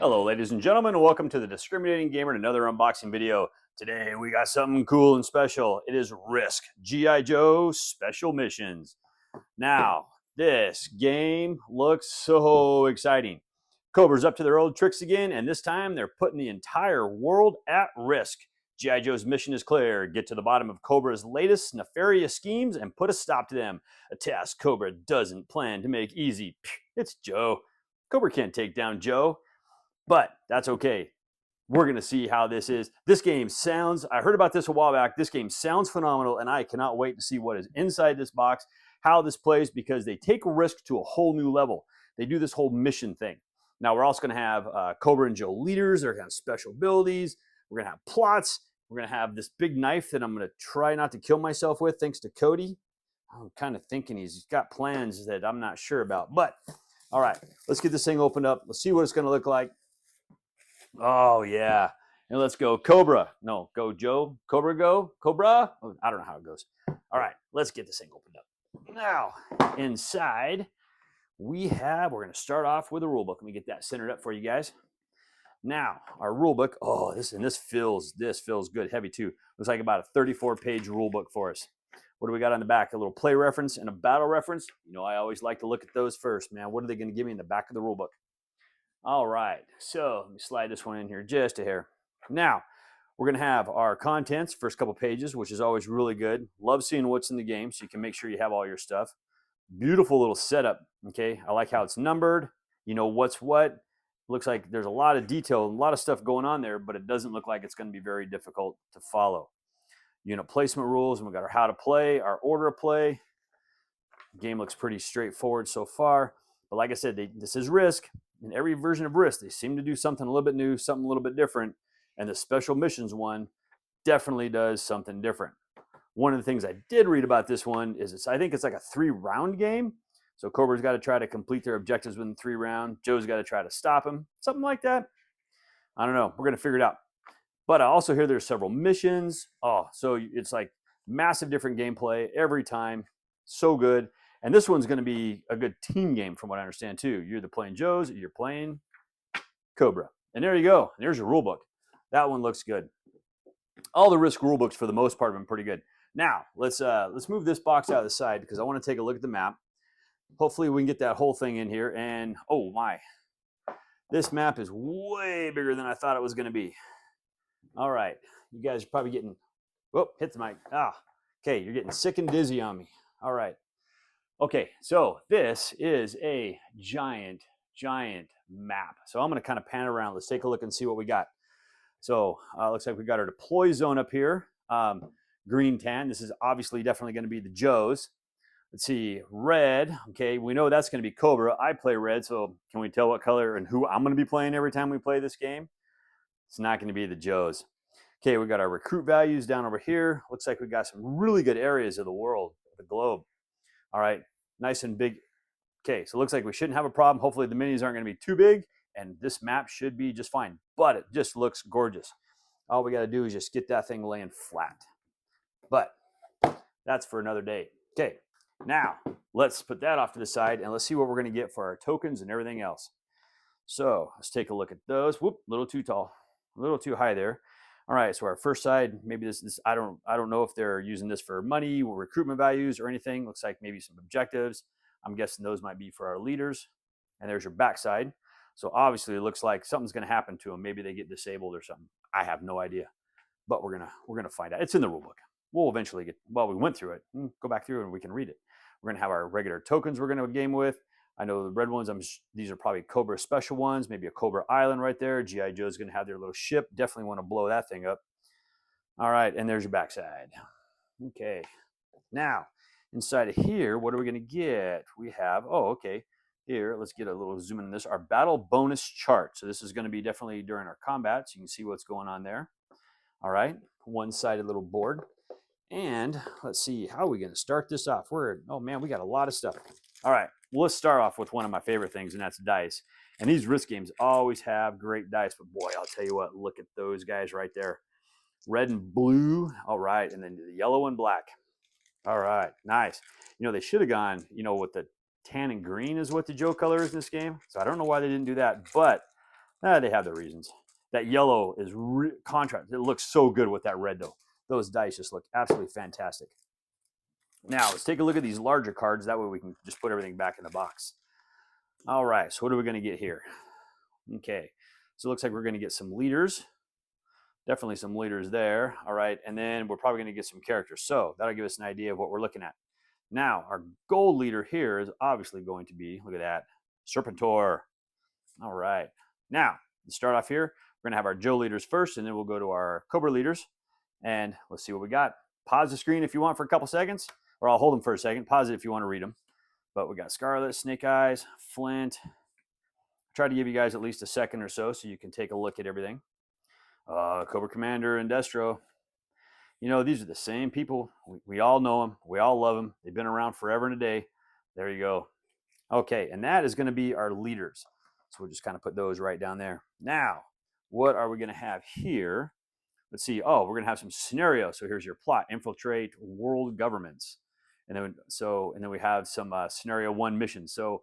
Hello, ladies and gentlemen, and welcome to the Discriminating Gamer and another unboxing video. Today we got something cool and special. It is Risk G.I. Joe Special Missions. Now, this game looks so exciting. Cobra's up to their old tricks again, and this time they're putting the entire world at risk. G.I. Joe's mission is clear. Get to the bottom of Cobra's latest nefarious schemes and put a stop to them. A task Cobra doesn't plan to make easy. It's Joe. Cobra can't take down Joe. But that's okay. We're going to see how this is. This game sounds, I heard about this a while back. This game sounds phenomenal, and I cannot wait to see what is inside this box, how this plays, because they take Risk to a whole new level. They do this whole mission thing. Now, we're also going to have Cobra and Joe leaders. They're going to have special abilities. We're going to have plots. We're going to have this big knife that I'm going to try not to kill myself with, thanks to Cody. I'm kind of thinking he's got plans that I'm not sure about. But, all right, let's get this thing opened up. Let's see what it's going to look like. Oh, yeah. And let's go Cobra. No, go Joe. Cobra go. Cobra. I don't know how it goes. All right, let's get this thing opened up. Now, inside, we're going to start off with a rule book. Let me get that centered up for you guys. Now, our rule book. Oh, this feels good. Heavy, too. Looks like about a 34-page rule book for us. What do we got on the back? A little play reference and a battle reference. You know, I always like to look at those first, man. What are they going to give me in the back of the rule book? All right, so let me slide this one in here just a hair. Now, we're going to have our contents, first couple pages, which is always really good. Love seeing what's in the game, so you can make sure you have all your stuff. Beautiful little setup, okay? I like how it's numbered. You know what's what. Looks like there's a lot of detail, a lot of stuff going on there, but it doesn't look like it's going to be very difficult to follow. Unit placement rules, and we've got our how to play, our order of play. The game looks pretty straightforward so far, but like I said, this is Risk. In every version of Risk, they seem to do something a little bit new, something a little bit different. And the special missions one definitely does something different. One of the things I did read about this one is I think it's like a 3-round game. So Cobra's got to try to complete their objectives within 3 rounds. Joe's got to try to stop him. Something like that. I don't know. We're going to figure it out. But I also hear there's several missions. Oh, so it's like massive different gameplay every time. So good. And this one's going to be a good team game from what I understand, too. You're either playing Joe's or you're playing Cobra. And there you go. There's your rule book. That one looks good. All the Risk rule books, for the most part, have been pretty good. Now, let's move this box out of the side because I want to take a look at the map. Hopefully, we can get that whole thing in here. And, oh, my. This map is way bigger than I thought it was going to be. All right. You guys are probably getting... Whoop, hit the mic. Okay, you're getting sick and dizzy on me. All right. Okay, so this is a giant map. So I'm going to kind of pan around. Let's take a look and see what we got. So looks like we got our deploy zone up here. Green, tan. This is obviously definitely going to be the Joes. Let's see, red. Okay, we know that's going to be Cobra. I play red, so can we tell what color and who I'm going to be playing every time we play this game? It's not going to be the Joes. Okay, we got our recruit values down over here. Looks like we got some really good areas of the world, the globe. All right, nice and big. Okay, so it looks like we shouldn't have a problem. Hopefully the minis aren't going to be too big, and this map should be just fine. But it just looks gorgeous. All we got to do is just get that thing laying flat. But that's for another day. Okay, now let's put that off to the side, and let's see what we're going to get for our tokens and everything else. So let's take a look at those. Whoop, a little too tall, a little too high there. All right, so our first side, maybe this I don't know if they're using this for money or recruitment values or anything. Looks like maybe some objectives. I'm guessing those might be for our leaders. And there's your backside. So obviously it looks like something's going to happen to them. Maybe they get disabled or something. I have no idea. But we're gonna find out. It's in the rule book. We'll eventually get, well, we went through it. Go back through and we can read it. We're going to have our regular tokens we're going to game with. I know the red ones, these are probably Cobra special ones, maybe a Cobra Island right there. G.I. Joe's going to have their little ship. Definitely want to blow that thing up. All right, and there's your backside. Okay, now inside of here, what are we going to get? We have, oh, okay, here, let's get a little zoom in on this. Our battle bonus chart. So this is going to be definitely during our combat, so you can see what's going on there. All right, one-sided little board. And let's see, how are we going to start this off? Oh man, we got a lot of stuff. All right, well, let's start off with one of my favorite things, and that's dice. And these Risk games always have great dice, but boy, I'll tell you what, look at those guys right there. Red and blue, all right, and then the yellow and black. All right, nice. You know, they should have gone, with the tan and green is what the Joe color is in this game. So I don't know why they didn't do that, but They have their reasons. That yellow is contrast. It looks so good with that red, though. Those dice just look absolutely fantastic. Now, let's take a look at these larger cards. That way we can just put everything back in the box. All right, so what are we going to get here? Okay, so it looks like we're going to get some leaders. Definitely some leaders there. All right, and then we're probably going to get some characters. So that'll give us an idea of what we're looking at. Now, our gold leader here is obviously going to be, look at that, Serpentor. All right. Now, to start off here, we're going to have our Joe leaders first, and then we'll go to our Cobra leaders, and let's see what we got. Pause the screen if you want for a couple seconds, or I'll hold them for a second. Pause it if you want to read them. But we got Scarlet, Snake Eyes, Flint. Try to give you guys at least a second or so you can take a look at everything. Cobra Commander and Destro. You know, these are the same people. We all know them. We all love them. They've been around forever and a day. There you go. Okay, and that is going to be our leaders. So we'll just kind of put those right down there. Now, what are we going to have here? Let's see. Oh, we're going to have some scenarios. So here's your plot: infiltrate world governments, and then we have some scenario 1 missions. So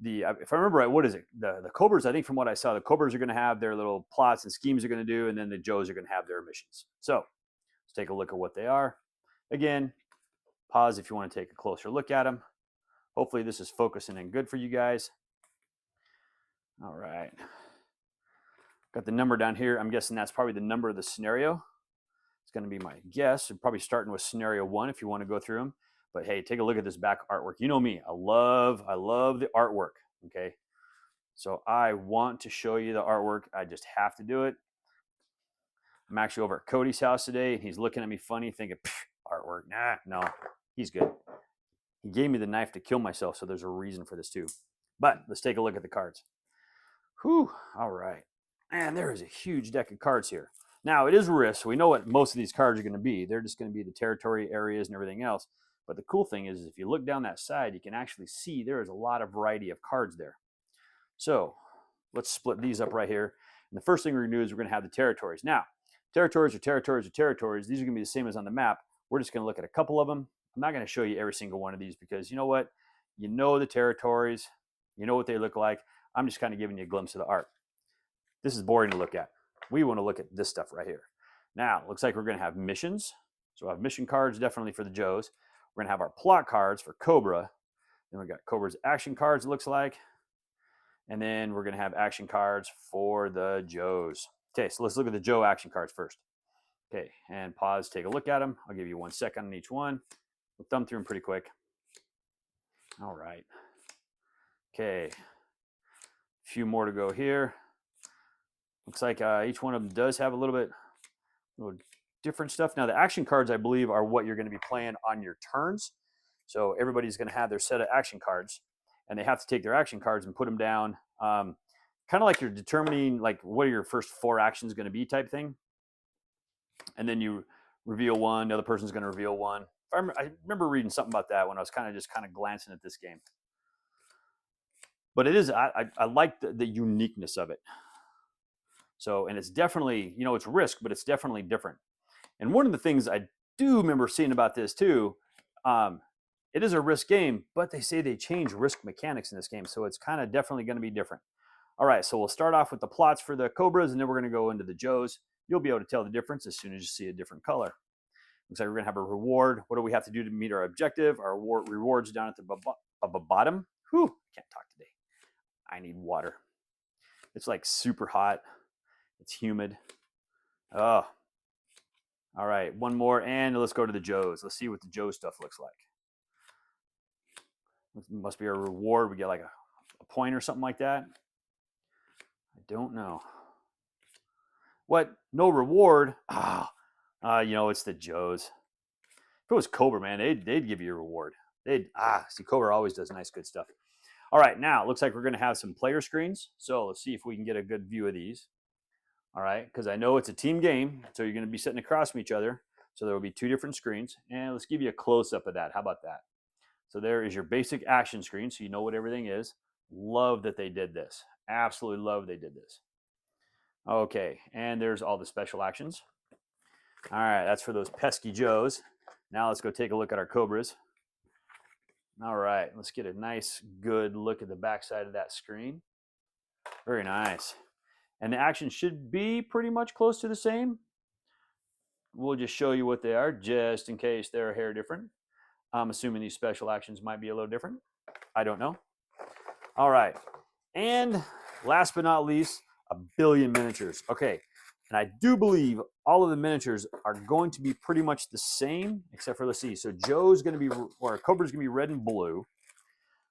if I remember right, what is it? The Cobras. I think from what I saw, the Cobras are going to have their little plots and schemes they're going to do, and then the Joes are going to have their missions. So let's take a look at what they are. Again, pause if you want to take a closer look at them. Hopefully this is focusing and good for you guys. All right. Got the number down here. I'm guessing that's probably the number of the scenario. It's going to be my guess. We're probably starting with scenario 1 if you want to go through them. But hey, take a look at this back artwork. You know me. I love the artwork. Okay. So I want to show you the artwork. I just have to do it. I'm actually over at Cody's house today, and he's looking at me funny, thinking, artwork. Nah, no, he's good. He gave me the knife to kill myself, so there's a reason for this too. But let's take a look at the cards. Whew, all right. Man, there is a huge deck of cards here. Now, it is Risk, so we know what most of these cards are going to be. They're just going to be the territory areas and everything else. But the cool thing is if you look down that side, you can actually see there is a lot of variety of cards there. So let's split these up right here. And the first thing we're going to do is we're going to have the territories. Now, territories are territories are territories. These are going to be the same as on the map. We're just going to look at a couple of them. I'm not going to show you every single one of these because you know what? You know the territories. You know what they look like. I'm just kind of giving you a glimpse of the art. This is boring to look at. We want to look at this stuff right here. Now, it looks like we're going to have missions. So we'll have mission cards definitely for the Joes. We're going to have our plot cards for Cobra. Then we got Cobra's action cards, it looks like. And then we're going to have action cards for the Joes. Okay, so let's look at the Joe action cards first. Okay, and pause, take a look at them. I'll give you 1 second on each one. We'll thumb through them pretty quick. All right. Okay, a few more to go here. Looks like each one of them does have a little different stuff. Now, the action cards, I believe, are what you're going to be playing on your turns. So everybody's going to have their set of action cards, and they have to take their action cards and put them down. Kind of like you're determining, like, what are your first 4 actions going to be type thing. And then you reveal one, the other person's going to reveal one. I remember reading something about that when I was kind of glancing at this game. But it is, I like the uniqueness of it. So, and it's definitely, you know, it's Risk, but it's definitely different. And one of the things I do remember seeing about this too, it is a Risk game, but they say they change Risk mechanics in this game. So it's kind of definitely going to be different. All right, so we'll start off with the plots for the Cobras, and then we're going to go into the Joes. You'll be able to tell the difference as soon as you see a different color. Looks like we're going to have a reward. What do we have to do to meet our objective? Our rewards down at the bottom. Whew, can't talk today. I need water. It's like super hot. It's humid. Oh. All right, one more, and let's go to the Joes. Let's see what the Joe stuff looks like. It must be a reward. We get like a point or something like that. I don't know. What? No reward? You know, it's the Joes. If it was Cobra, man, they'd give you a reward. See, Cobra always does nice, good stuff. All right, now it looks like we're going to have some player screens. So let's see if we can get a good view of these. All right, because I know it's a team game, so you're going to be sitting across from each other. So there will be 2 different screens. And let's give you a close-up of that. How about that? So there is your basic action screen, so you know what everything is. Love that they did this. Absolutely love they did this. Okay, and there's all the special actions. All right, that's for those pesky Joes. Now let's go take a look at our Cobras. All right, let's get a nice, good look at the backside of that screen. Very nice. And the action should be pretty much close to the same. We'll just show you what they are, just in case they're a hair different. I'm assuming these special actions might be a little different. I don't know. All right. And last but not least, a billion miniatures. Okay. And I do believe all of the miniatures are going to be pretty much the same, except for, let's see. So Joe's going to be, or Cobra's going to be red and blue.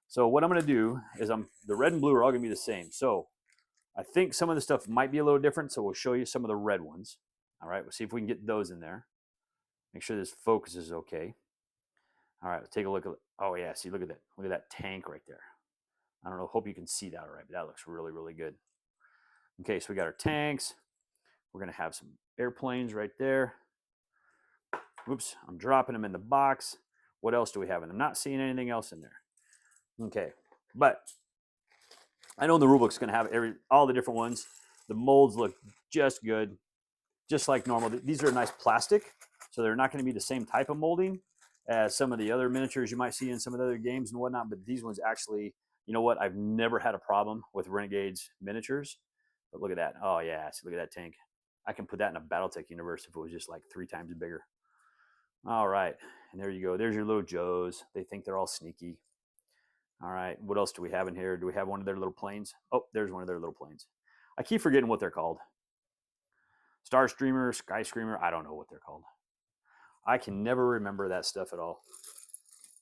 So what I'm going to do is the red and blue are all going to be the same. So I think some of the stuff might be a little different. So we'll show you some of the red ones. All right. We'll see if we can get those in there. Make sure this focus is okay. All right. Let's take a look at, oh yeah. See, look at that. Look at that tank right there. I don't know. Hope you can see that all right, but that looks really, really good. Okay. So we got our tanks. We're going to have some airplanes right there. Oops, I'm dropping them in the box. What else do we have? And I'm not seeing anything else in there. Okay, but I know the rulebook's going to have all the different ones. The molds look just good, just like normal. These are nice plastic, so they're not going to be the same type of molding as some of the other miniatures you might see in some of the other games and whatnot. But these ones actually, you know what? I've never had a problem with Renegade's miniatures. But look at that. Oh yeah, see, look at that tank. I can put that in a Battletech universe if it was just like 3 times bigger. All right, and there you go. There's your little Joes. They think they're all sneaky. All right, what else do we have in here? Do we have one of their little planes? Oh, there's one of their little planes. I keep forgetting what they're called. Star Streamer, Sky Screamer, I don't know what they're called. I can never remember that stuff at all.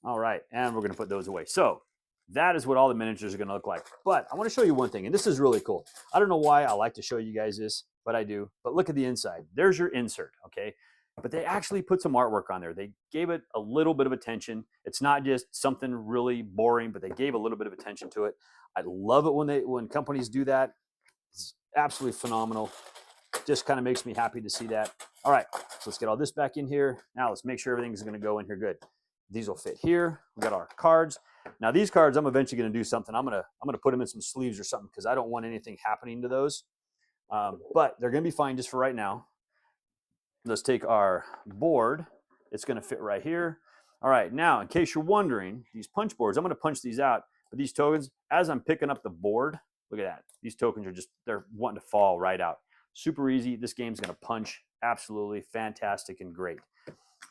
All right, and we're going to put those away. So that is what all the miniatures are going to look like. But I want to show you one thing, and this is really cool. I don't know why I like to show you guys this, but I do. But look at the inside. There's your insert, okay? But they actually put some artwork on there. They gave it a little bit of attention. It's not just something really boring, but they gave a little bit of attention to it. I love it when companies do that. It's absolutely phenomenal. Just kind of makes me happy to see that. All right, so let's get all this back in here. Now let's make sure everything's going to go in here good. These will fit here. We got our cards. Now these cards, I'm eventually going to do something. I'm gonna put them in some sleeves or something because I don't want anything happening to those. But they're going to be fine just for right now. Let's take our board. It's going to fit right here. All right, now in case you're wondering, these punch boards, I'm going to punch these out. But these tokens, as I'm picking up the board, look at that. These tokens are they're wanting to fall right out. Super easy. This game's going to punch absolutely fantastic and great.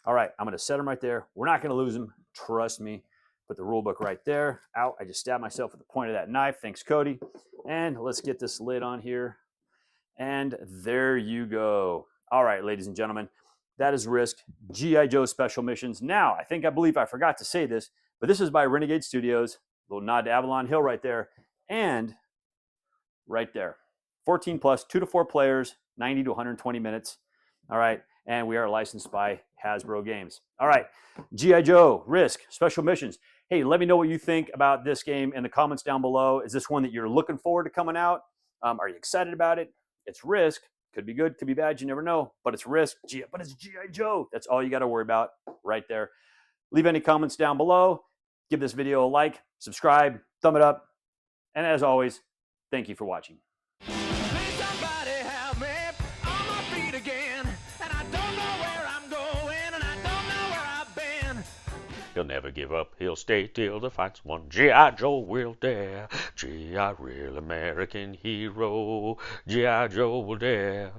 All right, I'm going to set them right there. We're not going to lose them. Trust me. Put the rule book right there. Out. I just stabbed myself with the point of that knife. Thanks, Cody. And let's get this lid on here. And there you go. All right, ladies and gentlemen, that is Risk G.I. Joe Special Missions. Now, I believe I forgot to say this, but this is by Renegade Studios. A little nod to Avalon Hill right there. And right there. 14 plus, 2 to 4 players, 90 to 120 minutes. All right, and we are licensed by Hasbro Games. All right, G.I. Joe, Risk, Special Missions. Hey, let me know what you think about this game in the comments down below. Is this one that you're looking forward to coming out? Are you excited about it? It's Risk. Could be good, could be bad, you never know. But it's Risk, but it's G.I. Joe. That's all you got to worry about right there. Leave any comments down below. Give this video a like, subscribe, thumb it up. And as always, thank you for watching. He'll never give up, he'll stay till the fight's won. G.I. Joe will dare, G.I. real American hero. G.I. Joe will dare.